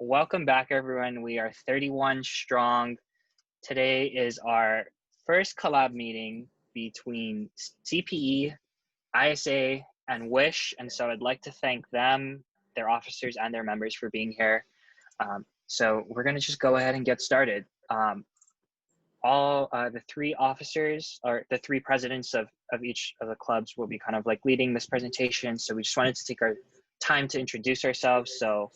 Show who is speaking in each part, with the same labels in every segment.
Speaker 1: welcome back, everyone. We are 31 strong. Today is our first collab meeting between CPE, ISA, and WISH. And so I'd like to thank them, their officers, and their members for being here. So we're going to just go ahead and get started. All the three officers, or the three presidents of each of the clubs, will be kind of like leading this presentation. So we just wanted to take our time to introduce ourselves. So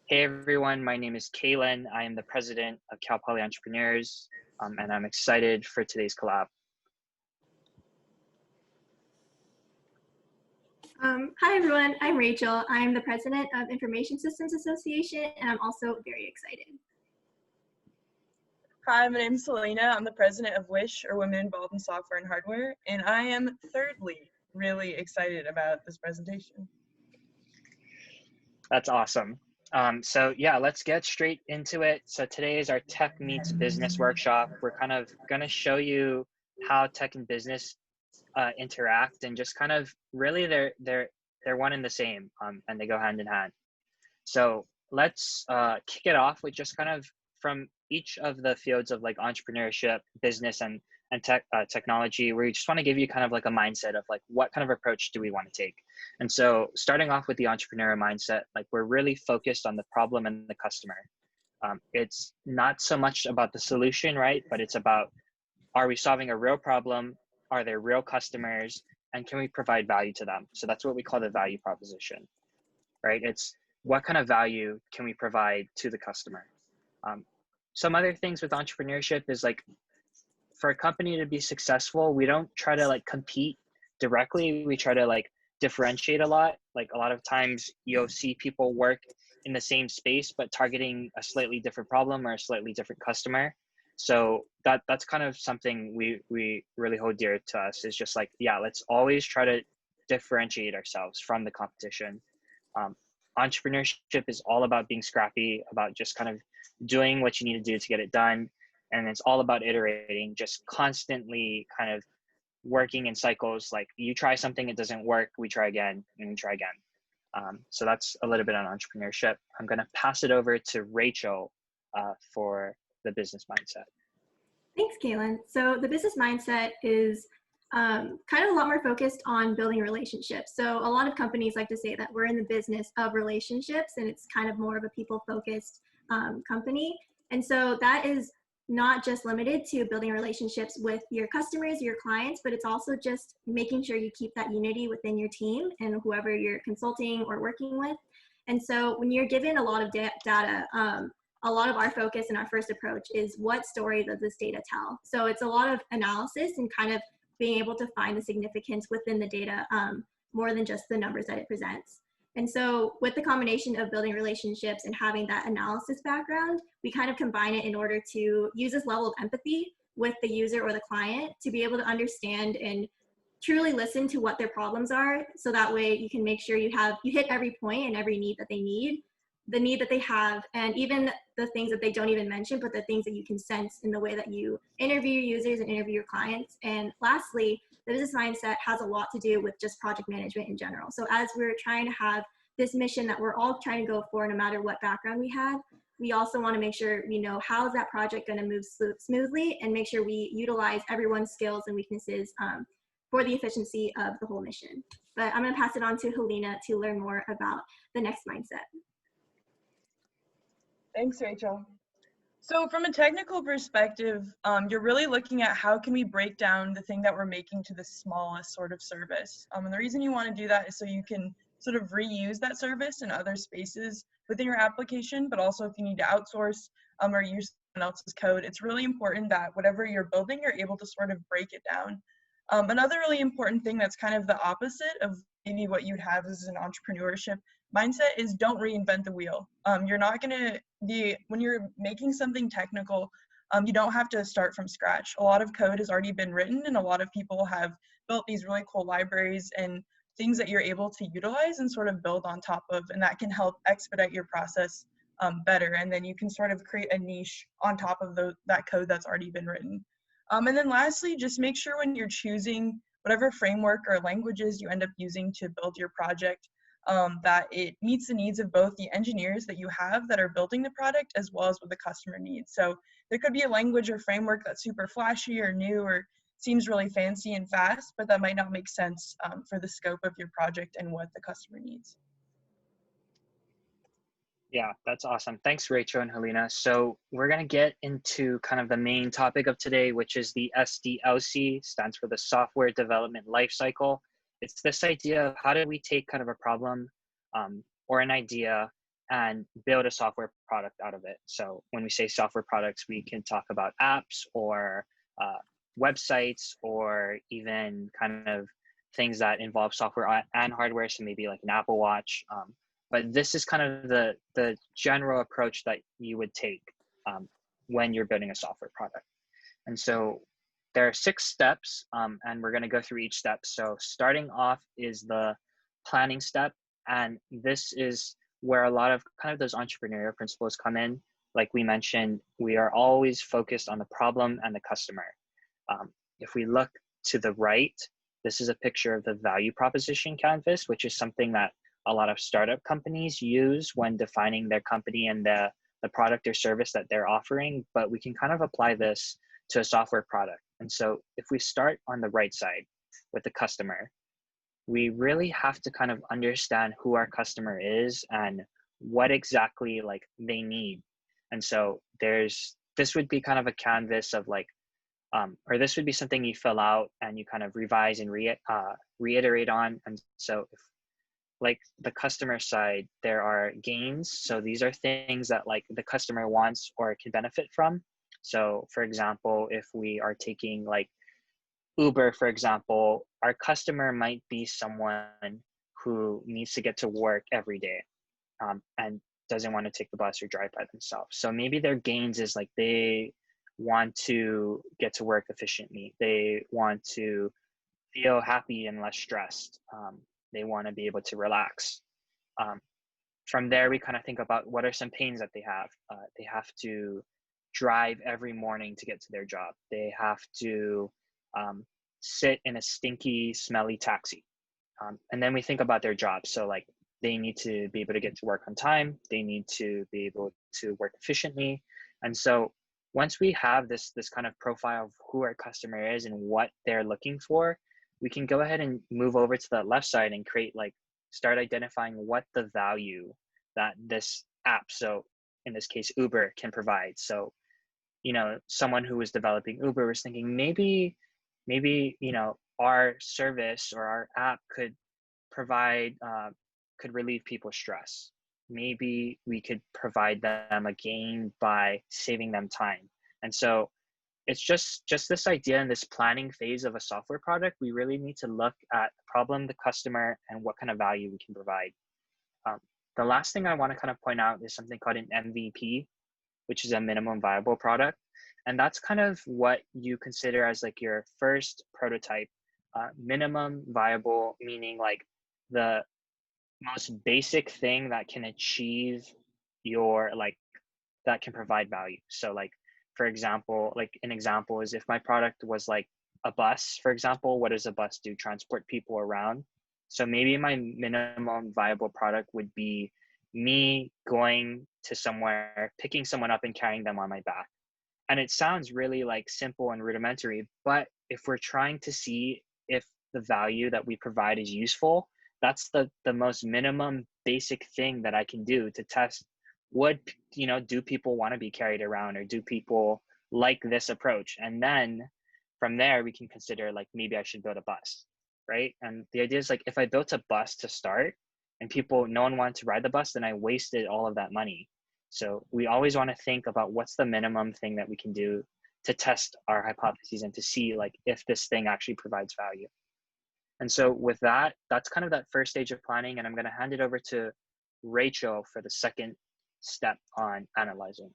Speaker 1: hey everyone, my name is Kaylin. I am the president of Cal Poly Entrepreneurs, and I'm excited for today's collab.
Speaker 2: Hi everyone, I'm Rachel. I'm the president of Information Systems Association, and I'm also very excited.
Speaker 3: Hi, my name is Selena. I'm the president of WISH, or Women Involved in Software and Hardware, and I am thirdly really excited about this presentation.
Speaker 1: That's awesome. So yeah, let's get straight into it. So today is our Tech Meets Business workshop. We're kind of going to show you how tech and business interact, and just kind of really they're one and the same, and they go hand in hand. So let's kick it off with just kind of from each of the fields of like entrepreneurship, business, and technology, where we just want to give you kind of like a mindset of like what kind of approach do we want to take. And so starting off with the entrepreneurial mindset, like we're really focused on the problem and the customer. It's not so much about the solution, right? But it's about, are we solving a real problem? Are there real customers? And can we provide value to them? So that's what we call the value proposition, right? It's what kind of value can we provide to the customer? Some other things with entrepreneurship is like, for a company to be successful, we don't try to like compete directly. We try to like differentiate a lot. Like a lot of times you'll see people work in the same space, but targeting a slightly different problem or a slightly different customer. So that's kind of something we really hold dear to us, is just like, yeah, let's always try to differentiate ourselves from the competition. Entrepreneurship is all about being scrappy, about just kind of doing what you need to do to get it done. And it's all about iterating, just constantly kind of working in cycles. Like you try something, it doesn't work, we try again, and we try again. So that's a little bit on entrepreneurship. I'm going to pass it over to Rachel for the business mindset.
Speaker 2: Thanks, Kaylin. So the business mindset is kind of a lot more focused on building relationships. So a lot of companies like to say that we're in the business of relationships, and it's kind of more of a people-focused company. And so that is not just limited to building relationships with your customers, your clients, but it's also just making sure you keep that unity within your team and whoever you're consulting or working with. And so when you're given a lot of data, a lot of our focus and our first approach is, what story does this data tell? So it's a lot of analysis and kind of being able to find the significance within the data, more than just the numbers that it presents. And so with the combination of building relationships and having that analysis background, we kind of combine it in order to use this level of empathy with the user or the client to be able to understand and truly listen to what their problems are. So that way you can make sure you hit every point and every need that they need, the need that they have, and even the things that they don't even mention, but the things that you can sense in the way that you interview your users and interview your clients. And lastly, the business mindset has a lot to do with just project management in general. So as we're trying to have this mission that we're all trying to go for, no matter what background we have, we also want to make sure we know how is that project going to move smoothly, and make sure we utilize everyone's skills and weaknesses for the efficiency of the whole mission. But I'm going to pass it on to Helena to learn more about the next mindset.
Speaker 3: Thanks, Rachel. So from a technical perspective, you're really looking at how can we break down the thing that we're making to the smallest sort of service. And the reason you want to do that is so you can sort of reuse that service in other spaces within your application, but also if you need to outsource or use someone else's code, it's really important that whatever you're building, you're able to sort of break it down. Another really important thing that's kind of the opposite of maybe what you'd have as an entrepreneurship mindset is, don't reinvent the wheel. You're not going to be, when you're making something technical, you don't have to start from scratch. A lot of code has already been written, and a lot of people have built these really cool libraries and things that you're able to utilize and sort of build on top of, and that can help expedite your process better. And then you can sort of create a niche on top of that code that's already been written. And then lastly, just make sure when you're choosing whatever framework or languages you end up using to build your project, that it meets the needs of both the engineers that you have that are building the product as well as what the customer needs. So there could be a language or framework that's super flashy or new or seems really fancy and fast, but that might not make sense for the scope of your project and what the customer needs.
Speaker 1: Yeah, that's awesome. Thanks, Rachel and Helena. So we're going to get into kind of the main topic of today, which is the SDLC, stands for the Software Development Lifecycle. It's this idea of how do we take kind of a problem or an idea and build a software product out of it. So when we say software products, we can talk about apps or websites or even kind of things that involve software and hardware. So maybe like an Apple Watch. But this is kind of the general approach that you would take when you're building a software product. And so there are 6 steps, and we're going to go through each step. So starting off is the planning step. And this is where a lot of kind of those entrepreneurial principles come in. Like we mentioned, we are always focused on the problem and the customer. If we look to the right, this is a picture of the value proposition canvas, which is something that a lot of startup companies use when defining their company and the product or service that they're offering, but we can kind of apply this to a software product. And so if we start on the right side with the customer, we really have to kind of understand who our customer is and what exactly like they need. And so this would be kind of a canvas of like, or this would be something you fill out and you kind of revise and reiterate on. And so if, like the customer side, there are gains. So these are things that like the customer wants or can benefit from. So for example, if we are taking like Uber, for example, our customer might be someone who needs to get to work every day and doesn't want to take the bus or drive by themselves. So maybe their gains is like they want to get to work efficiently. They want to feel happy and less stressed. They want to be able to relax. From there, we kind of think about what are some pains that they have. They have to drive every morning to get to their job. They have to sit in a stinky, smelly taxi. And then we think about their job. So like they need to be able to get to work on time. They need to be able to work efficiently. And so once we have this kind of profile of who our customer is and what they're looking for, we can go ahead and move over to the left side and start identifying what the value that this app, so in this case, Uber, can provide. So, someone who was developing Uber was thinking maybe, our service or our app could relieve people's stress. Maybe we could provide them a gain by saving them time. And so it's just this idea in this planning phase of a software product, we really need to look at the problem, the customer, and what kind of value we can provide. The last thing I want to kind of point out is something called an MVP, which is a minimum viable product. And that's kind of what you consider as like your first prototype. Minimum viable, meaning like the most basic thing that can achieve that can provide value. So like, for example, like an example is if my product was like a bus, for example, what does a bus do? Transport people around. So maybe my minimum viable product would be me going to somewhere, picking someone up and carrying them on my back. And it sounds really like simple and rudimentary, but if we're trying to see if the value that we provide is useful, that's the most minimum basic thing that I can do to test do people want to be carried around, or do people like this approach? And then from there, we can consider like, maybe I should build a bus, right? And the idea is like, if I built a bus to start and no one wanted to ride the bus, then I wasted all of that money. So we always want to think about what's the minimum thing that we can do to test our hypotheses and to see like if this thing actually provides value. And so with that, that's kind of that first stage of planning. And I'm going to hand it over to Rachel for the second step on analyzing.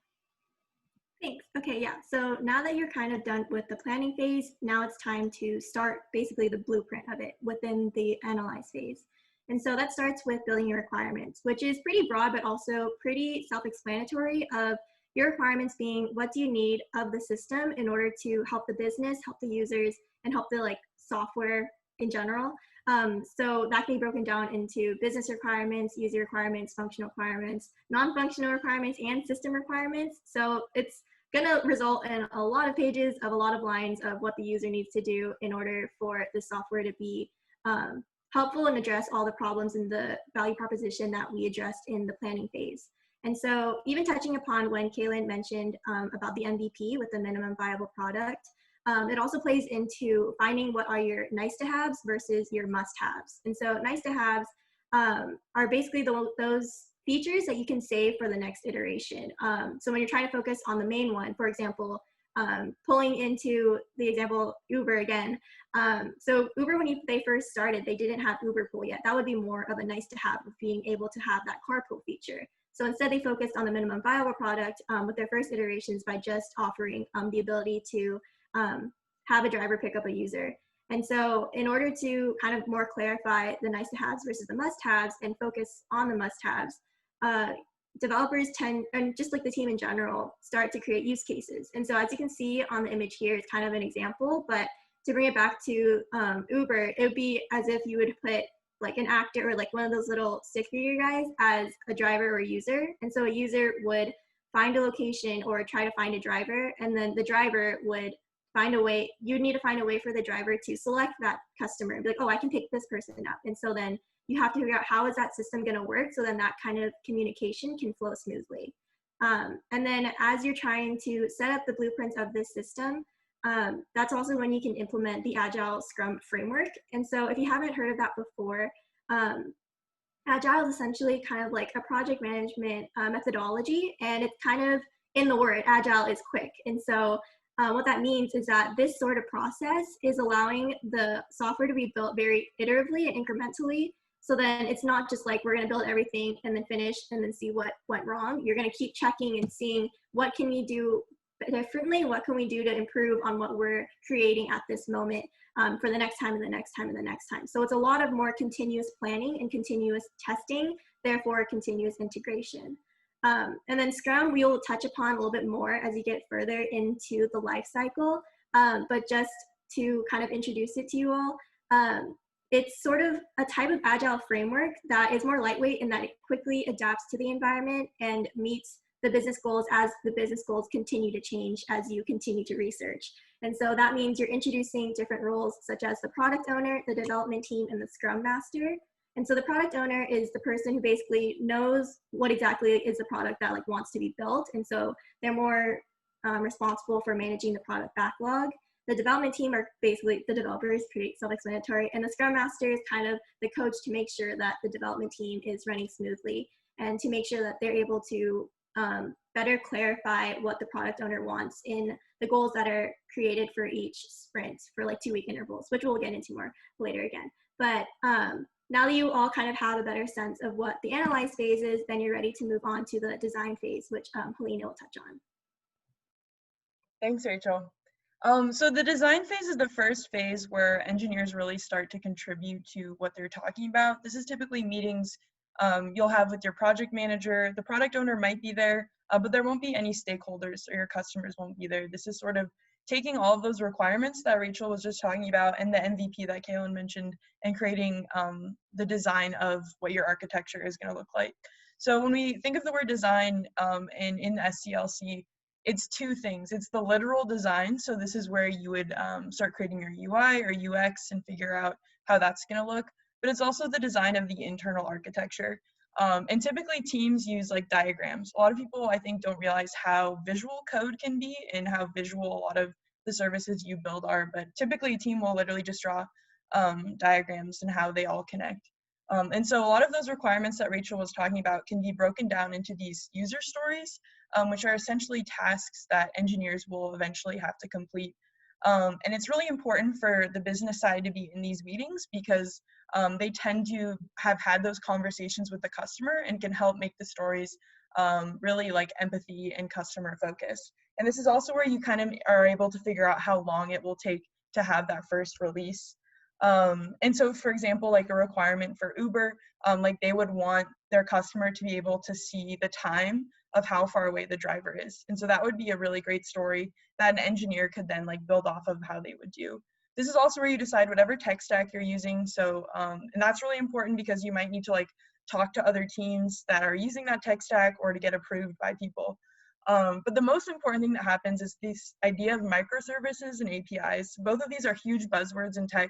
Speaker 2: Thanks. Okay, yeah. So now that you're kind of done with the planning phase, now it's time to start basically the blueprint of it within the analyze phase. And so that starts with building your requirements, which is pretty broad, but also pretty self-explanatory of your requirements being what do you need of the system in order to help the business, help the users, and help the like software in general. So that can be broken down into business requirements, user requirements, functional requirements, non-functional requirements, and system requirements. So it's going to result in a lot of pages of a lot of lines of what the user needs to do in order for the software to be helpful and address all the problems in the value proposition that we addressed in the planning phase. And so even touching upon when Kaylin mentioned about the MVP with the minimum viable product, it also plays into finding what are your nice to haves versus your must haves. And so nice to haves are basically those features that you can save for the next iteration. So when you're trying to focus on the main one, for example, pulling into the example Uber again. So Uber, when they first started, they didn't have Uber Pool yet. That would be more of a nice to have, of being able to have that carpool feature. So instead they focused on the minimum viable product with their first iterations by just offering the ability to have a driver pick up a user. And so in order to kind of more clarify the nice to haves versus the must haves and focus on the must haves, developers tend, and just like the team in general, start to create use cases. And so as you can see on the image here, it's kind of an example, but to bring it back to Uber, it would be as if you would put like an actor or like one of those little stick figure guys as a driver or a user. And so a user would find a location or try to find a driver, and then the driver would find a way, you'd need to find a way for the driver to select that customer and be like, oh, I can pick this person up. And so then you have to figure out how is that system going to work so then that kind of communication can flow smoothly. And then as you're trying to set up the blueprints of this system, that's also when you can implement the Agile Scrum framework. And so if you haven't heard of that before, Agile is essentially kind of like a project management methodology, and it's kind of in the word, Agile is quick. And so what that means is that this sort of process is allowing the software to be built very iteratively and incrementally. So then it's not just like we're going to build everything and then finish and then see what went wrong. You're going to keep checking and seeing what can we do differently, what can we do to improve on what we're creating at this moment for the next time and the next time and the next time. So it's a lot of more continuous planning and continuous testing, therefore continuous integration. And then Scrum, we will touch upon a little bit more as you get further into the life cycle. But just to kind of introduce it to you all, it's sort of a type of Agile framework that is more lightweight in that it quickly adapts to the environment and meets the business goals as the business goals continue to change as you continue to research. And so that means you're introducing different roles such as the product owner, the development team, and the Scrum Master. And so the product owner is the person who basically knows what exactly is the product that like wants to be built. And so they're more responsible for managing the product backlog. The development team are basically the developers, pretty self-explanatory. And the Scrum Master is kind of the coach to make sure that the development team is running smoothly and to make sure that they're able to better clarify what the product owner wants in the goals that are created for each sprint for like 2-week intervals, which we'll get into more later again. But now that you all kind of have a better sense of what the analyze phase is, then you're ready to move on to the design phase, which Helena will touch on.
Speaker 3: Thanks, Rachel. So the design phase is the first phase where engineers really start to contribute to what they're talking about. This is typically meetings you'll have with your project manager. The product owner might be there, but there won't be any stakeholders, or your customers won't be there. This is sort of taking all of those requirements that Rachel was just talking about and the MVP that Kaylin mentioned and creating the design of what your architecture is going to look like. So when we think of the word design in SDLC, it's two things. It's the literal design. So this is where you would start creating your UI or UX and figure out how that's going to look. But it's also the design of the internal architecture. And typically teams use like diagrams. A lot of people, I think, don't realize how visual code can be and how visual a lot of the services you build are. But typically a team will literally just draw diagrams and how they all connect. And so a lot of those requirements that Rachel was talking about can be broken down into these user stories, which are essentially tasks that engineers will eventually have to complete. And it's really important for the business side to be in these meetings because they tend to have had those conversations with the customer and can help make the stories really like empathy and customer focused. And this is also where you kind of are able to figure out how long it will take to have that first release. And so, for example, like a requirement for Uber, like they would want their customer to be able to see the time of how far away the driver is. And so that would be a really great story that an engineer could then like build off of how they would do. This is also where you decide whatever tech stack you're using. So, and that's really important because you might need to like talk to other teams that are using that tech stack or to get approved by people. But the most important thing that happens is this idea of microservices and APIs. Both of these are huge buzzwords in tech.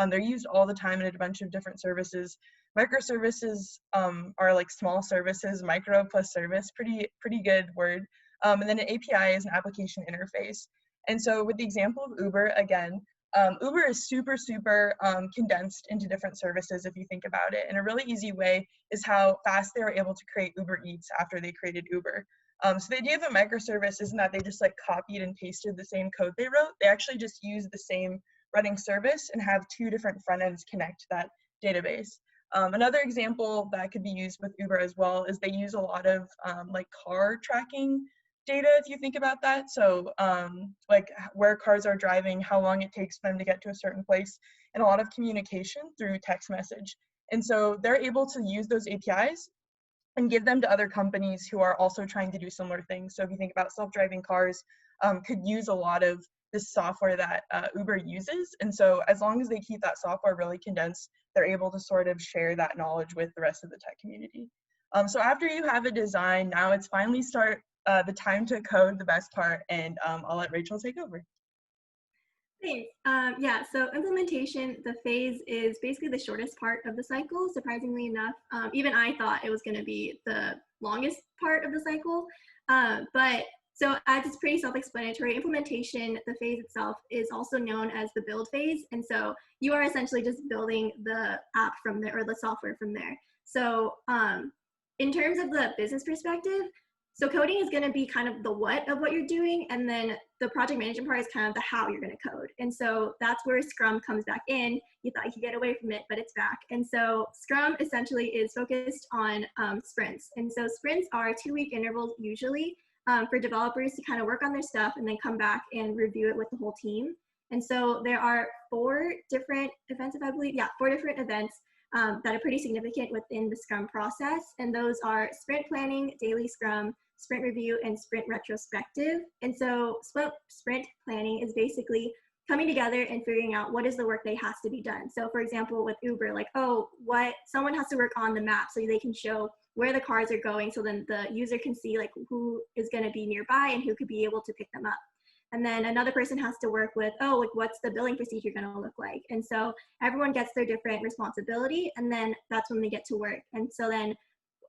Speaker 3: They're used all the time in a bunch of different services. Microservices are like small services, micro plus service, pretty good word. And then an API is an application interface. And so with the example of Uber, again, Uber is super condensed into different services if you think about it. And a really easy way is how fast they were able to create Uber Eats after they created Uber. So the idea of a microservice isn't that they just like copied and pasted the same code they wrote. They actually just use the same running service and have two different front ends connect to that database. Another example that could be used with Uber as well is they use a lot of like car tracking data, if you think about that. So like where cars are driving, how long it takes for them to get to a certain place, and a lot of communication through text message. And so they're able to use those APIs and give them to other companies who are also trying to do similar things. So if you think about self-driving cars, could use a lot of this software that Uber uses. And so as long as they keep that software really condensed, they're able to sort of share that knowledge with the rest of the tech community. So after you have a design, now it's finally the time to code, the best part, and I'll let Rachel take over.
Speaker 2: Thanks. Yeah, so implementation, the phase is basically the shortest part of the cycle, surprisingly enough. Even I thought it was going to be the longest part of the cycle. But so as it's pretty self-explanatory, implementation, the phase itself is also known as the build phase. And so you are essentially just building the app from there, or the software from there. So in terms of the business perspective, so coding is going to be kind of the what of what you're doing, and then the project management part is kind of the how you're going to code. And so that's where Scrum comes back in. You thought you could get away from it, but it's back. And so Scrum essentially is focused on sprints. And so sprints are 2-week intervals usually for developers to kind of work on their stuff and then come back and review it with the whole team. And so there are 4 different events, if I believe, yeah, 4 different events that are pretty significant within the Scrum process. And those are sprint planning, daily Scrum, sprint review, and sprint retrospective. And so sprint planning is basically coming together and figuring out what is the work that has to be done. So for example, with Uber, like, oh, someone has to work on the map so they can show where the cars are going, so then the user can see like who is going to be nearby and who could be able to pick them up. And then another person has to work with, oh, like what's the billing procedure going to look like? And so everyone gets their different responsibility, and then that's when they get to work. And so then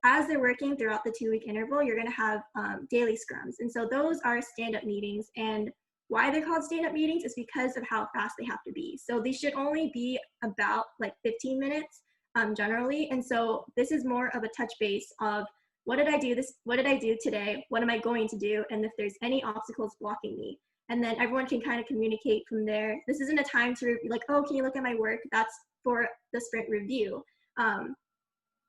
Speaker 2: as they're working throughout the 2-week interval, you're going to have daily scrums. And so those are stand-up meetings. And why they're called stand-up meetings is because of how fast they have to be. So they should only be about like 15 minutes generally. And so this is more of a touch base of what did I do today? What am I going to do? And if there's any obstacles blocking me. And then everyone can kind of communicate from there. This isn't a time to like, oh, can you look at my work? That's for the sprint review,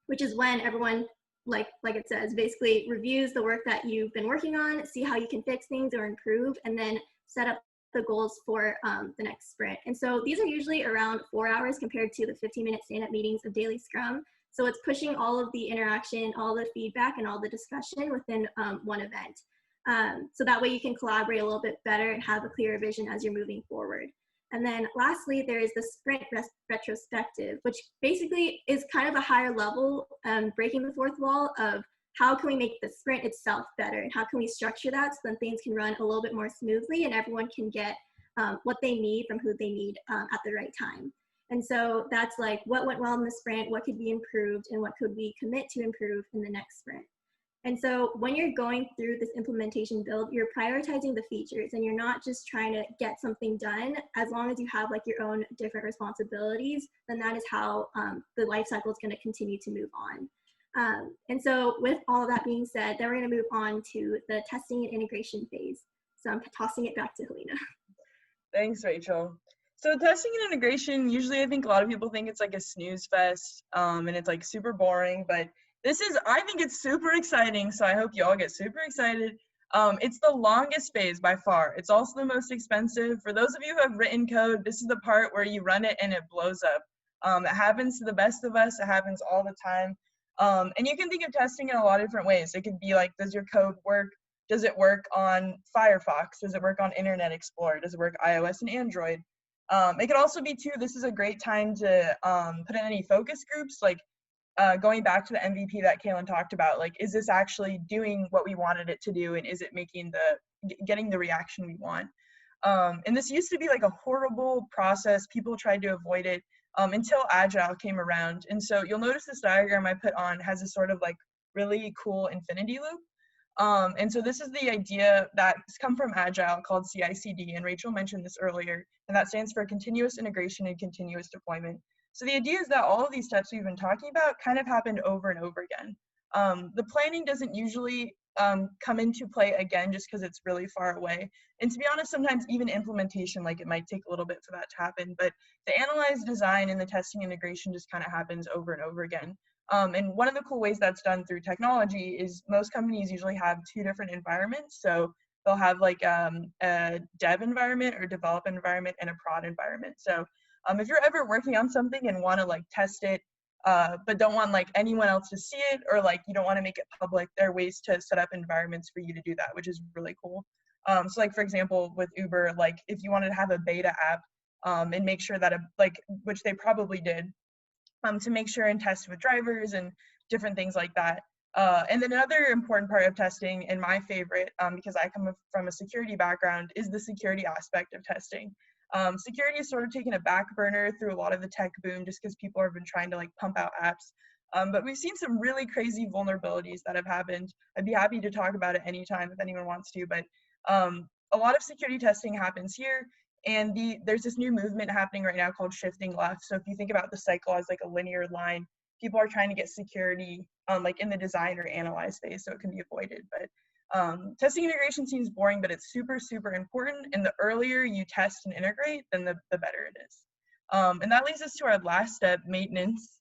Speaker 2: which is when everyone, like it says, basically reviews the work that you've been working on, see how you can fix things or improve, and then set up the goals for the next sprint. And so these are usually around 4 hours compared to the 15-minute stand-up meetings of daily Scrum. So it's pushing all of the interaction, all the feedback, and all the discussion within one event. So that way you can collaborate a little bit better and have a clearer vision as you're moving forward. And then lastly, there is the sprint retrospective, which basically is kind of a higher level, breaking the fourth wall of how can we make the sprint itself better, and how can we structure that so then things can run a little bit more smoothly and everyone can get what they need from who they need at the right time. And so that's like what went well in the sprint, what could be improved, and what could we commit to improve in the next sprint. And so when you're going through this implementation build, you're prioritizing the features, and you're not just trying to get something done. As long as you have like your own different responsibilities, then that is how the life cycle is going to continue to move on. And so with all of that being said, then we're going to move on to the testing and integration phase. So I'm tossing it back to Helena.
Speaker 3: Thanks, Rachel. So testing and integration, usually I think a lot of people think it's like a snooze fest, and it's like super boring, but I think it's super exciting, so I hope you all get super excited. It's the longest phase by far. It's also the most expensive. For those of you who have written code, this is the part where you run it and it blows up. It happens to the best of us. It happens all the time. And you can think of testing in a lot of different ways. It could be like, does your code work? Does it work on Firefox? Does it work on Internet Explorer? Does it work iOS and Android? It could also be too, this is a great time to put in any focus groups, like going back to the MVP that Kaylin talked about, like, is this actually doing what we wanted it to do, and is it making getting the reaction we want? And this used to be like a horrible process. People tried to avoid it until Agile came around. And so you'll notice this diagram I put on has a sort of like really cool infinity loop. And so this is the idea that's come from Agile called CI/CD, and Rachel mentioned this earlier, and that stands for continuous integration and continuous deployment. So the idea is that all of these steps we've been talking about kind of happened over and over again. The planning doesn't usually come into play again just because it's really far away. And to be honest, sometimes even implementation, like it might take a little bit for that to happen, but the analyze, design, and the testing integration just kind of happens over and over again. And one of the cool ways that's done through technology is most companies usually have two different environments. So they'll have like a dev environment or develop environment and a prod environment. So if you're ever working on something and want to like test it, but don't want like anyone else to see it, or like you don't want to make it public, there are ways to set up environments for you to do that, which is really cool. So like, for example, with Uber, like if you wanted to have a beta app and make sure that which they probably did, to make sure and test with drivers and different things like that. And then another important part of testing, and my favorite, because I come from a security background, is the security aspect of testing. Security is sort of taken a back burner through a lot of the tech boom just because people have been trying to like pump out apps. But we've seen some really crazy vulnerabilities that have happened. I'd be happy to talk about it anytime if anyone wants to, but a lot of security testing happens here. And there's this new movement happening right now called shifting left. So if you think about the cycle as like a linear line, people are trying to get security like in the design or analyze phase so it can be avoided. But testing integration seems boring, but it's super, super important. And the earlier you test and integrate, then the better it is. And that leads us to our last step, maintenance.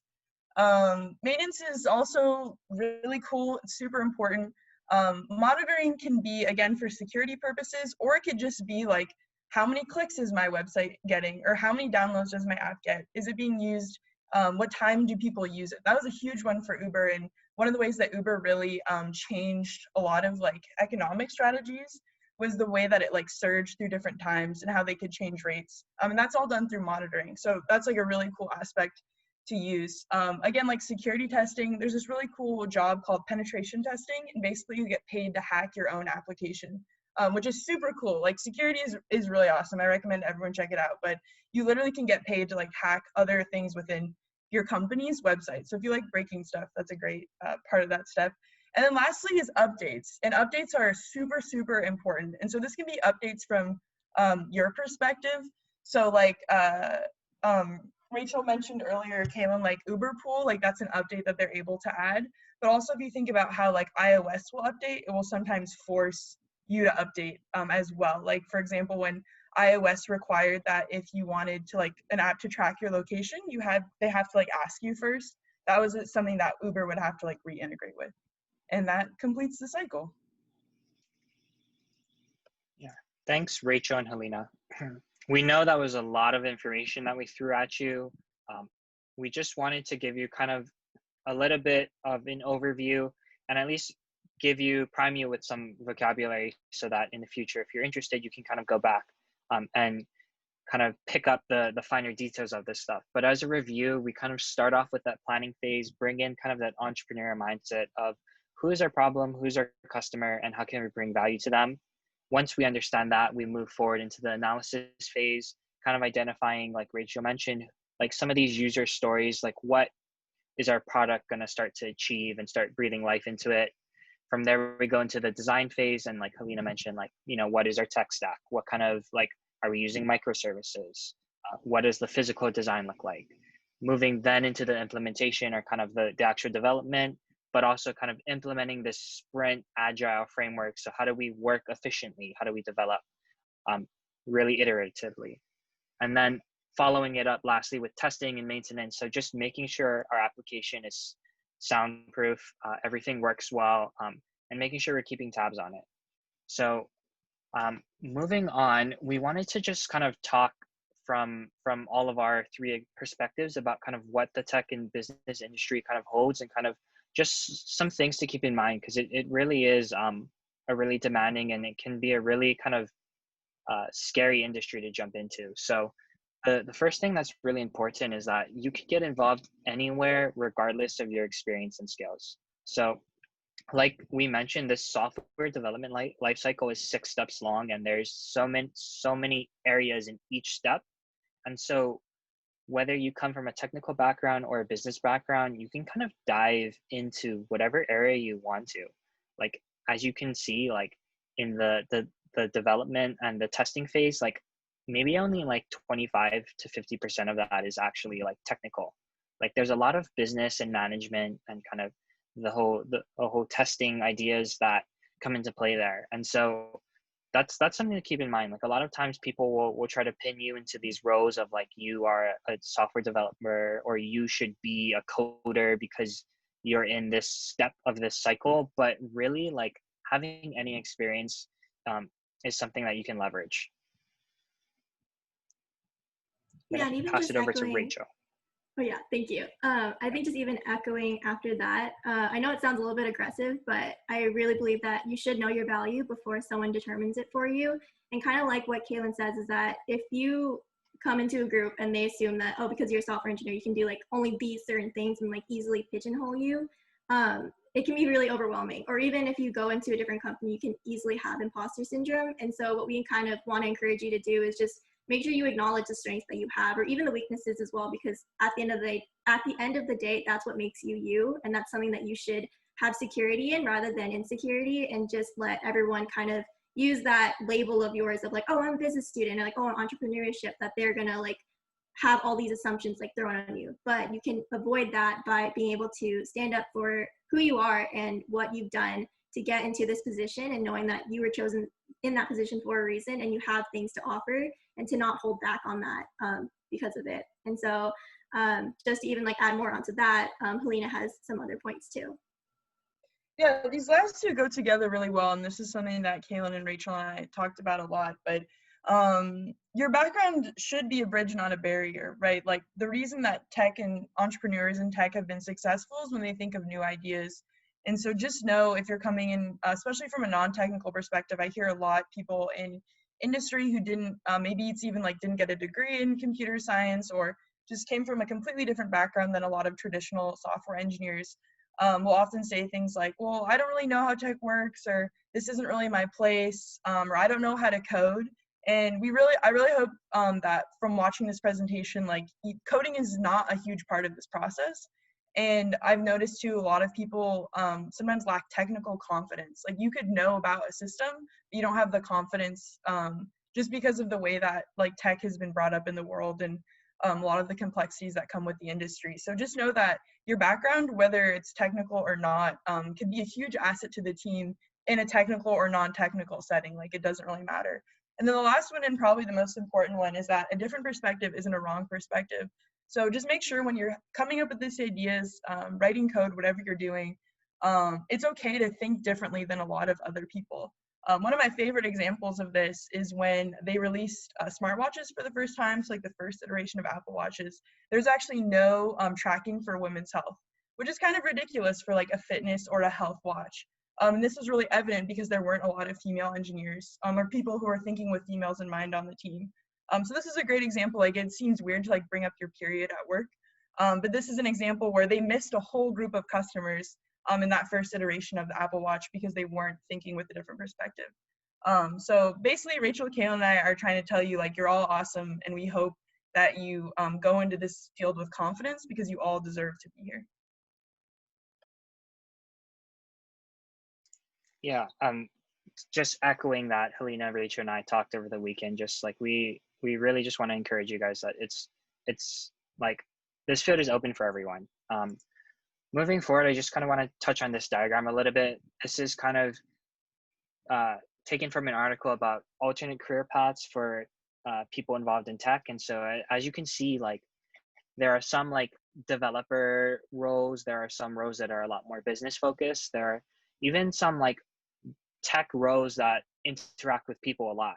Speaker 3: Maintenance is also really cool. It's super important. Monitoring can be, again, for security purposes, or it could just be like, how many clicks is my website getting, or how many downloads does my app get? Is it being used? What time do people use it? That was a huge one for Uber, and one of the ways that Uber really changed a lot of like economic strategies was the way that it like surged through different times and how they could change rates. And that's all done through monitoring. So that's like a really cool aspect to use. Again, like security testing, there's this really cool job called penetration testing, and basically you get paid to hack your own application. Which is super cool. Like security is really awesome. I recommend everyone check it out, but you literally can get paid to like hack other things within your company's website. So if you like breaking stuff, that's a great part of that step. And then lastly is updates, and updates are super, super important. And so this can be updates from your perspective. So like Rachel mentioned earlier, Kaylin, like Uber Pool, like that's an update that they're able to add. But also if you think about how like iOS will update, it will sometimes force you to update as well. Like for example, when iOS required that if you wanted to like an app to track your location, they have to like ask you first. That was something that Uber would have to like reintegrate with. And that completes the cycle.
Speaker 1: Yeah, thanks Rachel and Helena. We know that was a lot of information that we threw at you. We just wanted to give you kind of a little bit of an overview and at least prime you with some vocabulary so that in the future, if you're interested, you can kind of go back and kind of pick up the finer details of this stuff. But as a review, we kind of start off with that planning phase, bring in kind of that entrepreneurial mindset of who is our problem, who's our customer, and how can we bring value to them. Once we understand that, we move forward into the analysis phase, kind of identifying, like Rachel mentioned, like some of these user stories, like what is our product going to start to achieve and start breathing life into it. From there, we go into the design phase, and like Helena mentioned, like, you know, what is our tech stack? What kind of, like, are we using microservices? What does the physical design look like? Moving then into the implementation or kind of the actual development, but also kind of implementing this sprint agile framework. So how do we work efficiently? How do we develop really iteratively? And then following it up lastly with testing and maintenance. So just making sure our application is soundproof, everything works well, and making sure we're keeping tabs on it. So moving on, we wanted to just kind of talk from all of our three perspectives about kind of what the tech and business industry kind of holds, and kind of just some things to keep in mind, because it really is a really demanding, and it can be a really kind of scary industry to jump into. So the first thing that's really important is that you could get involved anywhere regardless of your experience and skills. So like we mentioned, this software development life cycle is 6 steps long, and there's so many areas in each step. And so whether you come from a technical background or a business background, you can kind of dive into whatever area you want to. Like, as you can see, like in the development and the testing phase, like maybe only like 25 to 50% of that is actually like technical. Like there's a lot of business and management and kind of the whole testing ideas that come into play there. And so that's something to keep in mind. Like a lot of times people will try to pin you into these roles of like, you are a software developer, or you should be a coder because you're in this step of this cycle. But really, like having any experience is something that you can leverage.
Speaker 2: Yeah, and even
Speaker 1: Pass
Speaker 2: just
Speaker 1: it over to
Speaker 2: echoing.
Speaker 1: Rachel.
Speaker 2: Oh yeah, thank you. I think just even echoing after that, I know it sounds a little bit aggressive, but I really believe that you should know your value before someone determines it for you. And kind of like what Kaylin says is that if you come into a group and they assume that, oh, because you're a software engineer, you can do like only these certain things and like easily pigeonhole you, it can be really overwhelming. Or even if you go into a different company, you can easily have imposter syndrome. And so what we kind of want to encourage you to do is just make sure you acknowledge the strengths that you have, or even the weaknesses as well, because at the end of the day, that's what makes you you, and that's something that you should have security in rather than insecurity, and just let everyone kind of use that label of yours of like, oh, I'm a business student, or like, oh, I'm entrepreneurship, that they're gonna like have all these assumptions like thrown on you. But you can avoid that by being able to stand up for who you are and what you've done to get into this position, and knowing that you were chosen in that position for a reason and you have things to offer, and to not hold back on that because of it. And so just to even like add more onto that, Helena has some other points too.
Speaker 3: Yeah, these last two go together really well, and this is something that Kaylin and Rachel and I talked about a lot, but your background should be a bridge, not a barrier, right? Like the reason that tech and entrepreneurs in tech have been successful is when they think of new ideas. And so just know, if you're coming in, especially from a non-technical perspective, I hear a lot people in industry who didn't, maybe it's even like didn't get a degree in computer science, or just came from a completely different background than a lot of traditional software engineers, will often say things like, well, I don't really know how tech works, or this isn't really my place, or I don't know how to code. And I really hope that from watching this presentation, like coding is not a huge part of this process. And I've noticed too, a lot of people sometimes lack technical confidence. Like you could know about a system, but you don't have the confidence just because of the way that like tech has been brought up in the world, and a lot of the complexities that come with the industry. So just know that your background, whether it's technical or not, can be a huge asset to the team in a technical or non-technical setting. Like it doesn't really matter. And then the last one, and probably the most important one, is that a different perspective isn't a wrong perspective. So just make sure when you're coming up with these ideas, writing code, whatever you're doing, it's okay to think differently than a lot of other people. One of my favorite examples of this is when they released smartwatches for the first time, so like the first iteration of Apple Watches. There's actually no tracking for women's health, which is kind of ridiculous for like a fitness or a health watch. And this was really evident because there weren't a lot of female engineers or people who are thinking with females in mind on the team. So this is a great example. Like it seems weird to like bring up your period at work, but this is an example where they missed a whole group of customers in that first iteration of the Apple Watch because they weren't thinking with a different perspective. So basically, Rachel, Kaylin, and I are trying to tell you like you're all awesome, and we hope that you go into this field with confidence because you all deserve to be here.
Speaker 1: Yeah, just echoing that, Helena, Rachel, and I talked over the weekend. Just like we really just want to encourage you guys that it's like this field is open for everyone. Moving forward, I just kind of want to touch on this diagram a little bit. This is kind of taken from an article about alternate career paths for people involved in tech. And so as you can see, like there are some like developer roles, there are some roles that are a lot more business focused. There are even some like tech roles that interact with people a lot.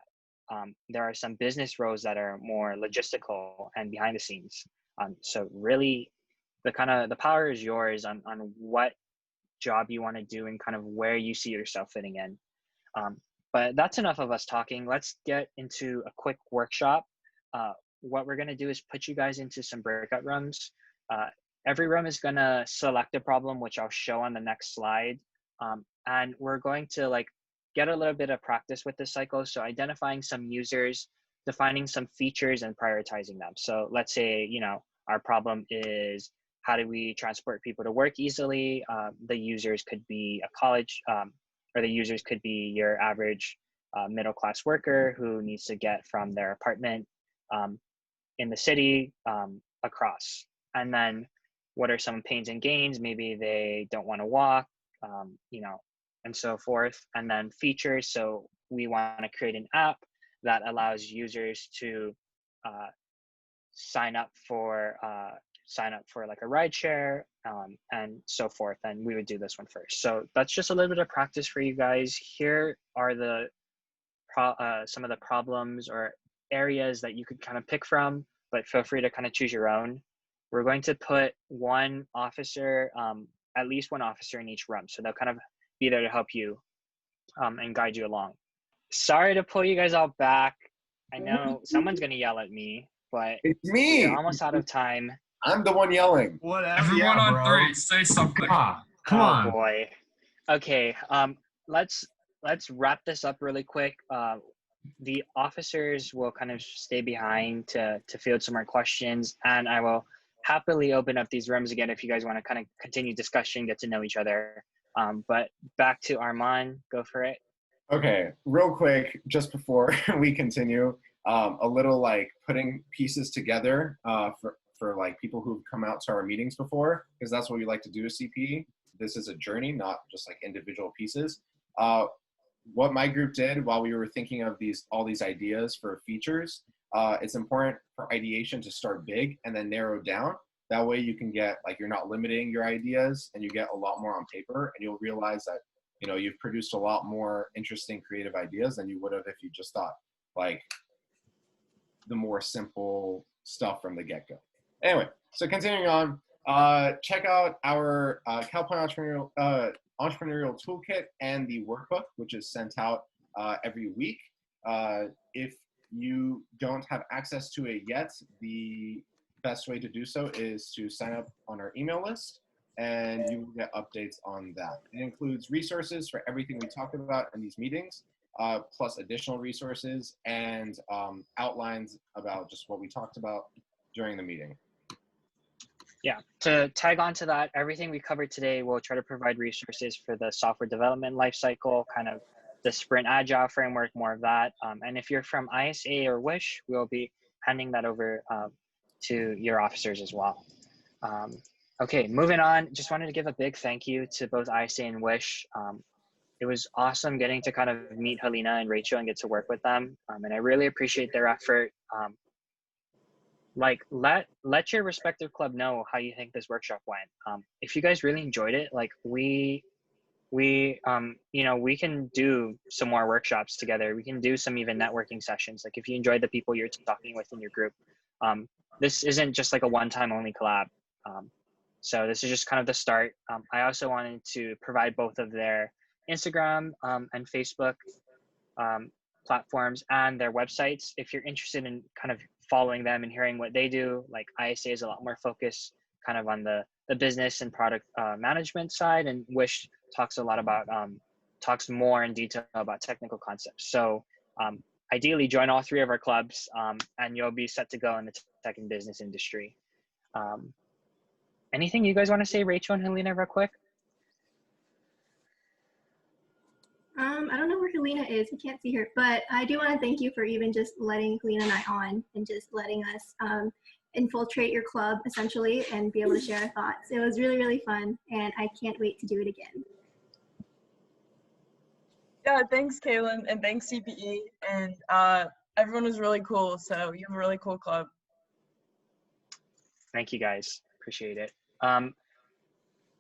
Speaker 1: There are some business roles that are more logistical and behind the scenes. So really the power is yours on what job you want to do and kind of where you see yourself fitting in. But that's enough of us talking. Let's get into a quick workshop. what we're going to do is put you guys into some breakout rooms. Every room is going to select a problem, which I'll show on the next slide. And we're going to like get a little bit of practice with this cycle. So identifying some users, defining some features, and prioritizing them. So let's say, you know, our problem is how do we transport people to work easily? The users could be a college, or the users could be your average middle-class worker who needs to get from their apartment in the city across. And then what are some pains and gains? Maybe they don't want to walk, you know, and so forth. And then features. So we want to create an app that allows users to sign up for like a ride share and so forth. And we would do this one first. So that's just a little bit of practice for you guys. Here are the some of the problems or areas that you could kind of pick from, but feel free to kind of choose your own. We're going to put one officer, at least one officer in each room. So they'll kind of be there to help you and guide you along. Sorry to pull you guys all back. I know someone's going to yell at me, but
Speaker 4: it's me.
Speaker 1: We're almost out of time.
Speaker 4: I'm the one yelling.
Speaker 5: Whatever. Everyone on three, say something.
Speaker 6: Come on.
Speaker 1: Oh boy. Okay. Let's wrap this up really quick. The officers will kind of stay behind to field some more questions, and I will happily open up these rooms again if you guys want to kind of continue discussion, get to know each other. But back to Armand, go for it.
Speaker 4: Okay, real quick, just before we continue, a little like putting pieces together for like people who've come out to our meetings before, because that's what we like to do at CPE. This is a journey, not just like individual pieces. What my group did while we were thinking of all these ideas for features, it's important for ideation to start big and then narrow down. That way you can get, like, you're not limiting your ideas and you get a lot more on paper, and you'll realize that, you know, you've produced a lot more interesting creative ideas than you would have if you just thought like the more simple stuff from the get-go. Anyway, so continuing on, check out our CalPoint Entrepreneurial Toolkit and the workbook, which is sent out every week. If you don't have access to it yet, the best way to do so is to sign up on our email list, and you will get updates on that. It includes resources for everything we talked about in these meetings, plus additional resources and outlines about just what we talked about during the meeting.
Speaker 1: Yeah, to tag on to that, everything we covered today, we'll try to provide resources for the software development lifecycle, kind of the Sprint Agile framework, more of that. And if you're from ISA or WISH, we'll be handing that over to your officers as well. Okay, moving on, just wanted to give a big thank you to both ISA and WISH. It was awesome getting to kind of meet Helena and Rachel and get to work with them. And I really appreciate their effort. Like let your respective club know how you think this workshop went. If you guys really enjoyed it, like we you know, we can do some more workshops together. We can do some even networking sessions. Like if you enjoyed the people you're talking with in your group, this isn't just like a one-time only collab. So this is just kind of the start. I also wanted to provide both of their Instagram and Facebook platforms and their websites. If you're interested in kind of following them and hearing what they do, like ISA is a lot more focused kind of on the business and product management side, and WISH talks a lot about, talks more in detail about technical concepts. So ideally join all three of our clubs and you'll be set to go in the tech and business industry. Anything you guys want to say, Rachel and Helena, real quick?
Speaker 2: I don't know where Helena is. We can't see her, but I do want to thank you for even just letting Helena and I on and just letting us infiltrate your club essentially and be able to share our thoughts. It was really, really fun, and I can't wait to do it again.
Speaker 3: Yeah, thanks, Kaylin, and thanks, CPE, and everyone was really cool. So you have a really cool club.
Speaker 1: Thank you guys, appreciate it.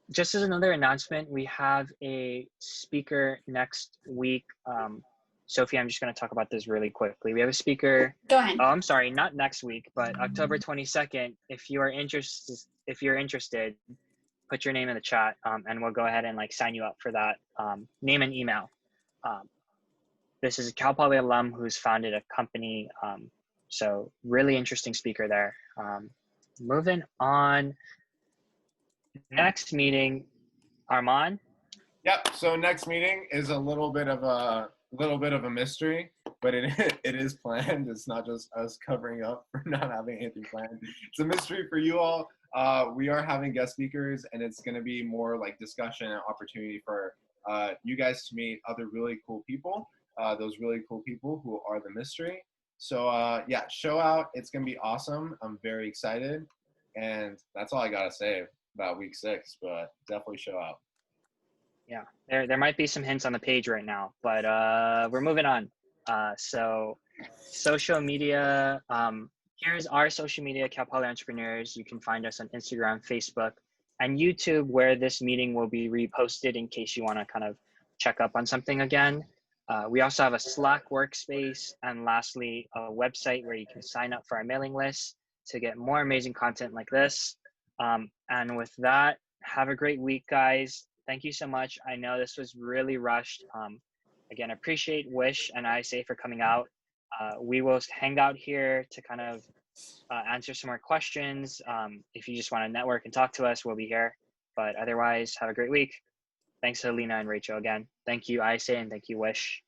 Speaker 1: Just as another announcement, we have a speaker next week. Sophie, I'm just going to talk about this really quickly. We have a speaker.
Speaker 7: Go ahead.
Speaker 1: Oh, I'm sorry, not next week, but October 22nd. If you're interested, put your name in the chat, and we'll go ahead and like sign you up for that. Name and email. This is a Cal Poly alum who's founded a company So really interesting speaker there. Moving on, next meeting, Armand.
Speaker 4: Yep. So next meeting is a little bit of a mystery, but it is planned. It's not just us covering up for not having anything planned. It's a mystery for you all. We are having guest speakers, and it's going to be more like discussion and opportunity for you guys to meet other really cool people. Those really cool people who are the mystery. So yeah, show out. It's going to be awesome. I'm very excited, and that's all I gotta say about week 6. But definitely show out.
Speaker 1: Yeah, there might be some hints on the page right now, but we're moving on. So social media, here's our social media, Cal Poly Entrepreneurs. You can find us on Instagram, Facebook, and YouTube, where this meeting will be reposted in case you want to kind of check up on something again. We also have a Slack workspace, and lastly, a website where you can sign up for our mailing list to get more amazing content like this. And with that, have a great week, guys. Thank you so much. I know this was really rushed. Again, appreciate Wish and ISA for coming out. We will hang out here to kind of answer some more questions. If you just want to network and talk to us, we'll be here. But otherwise, have a great week. Thanks to Alina and Rachel again. Thank you, ISA, and thank you, Wish.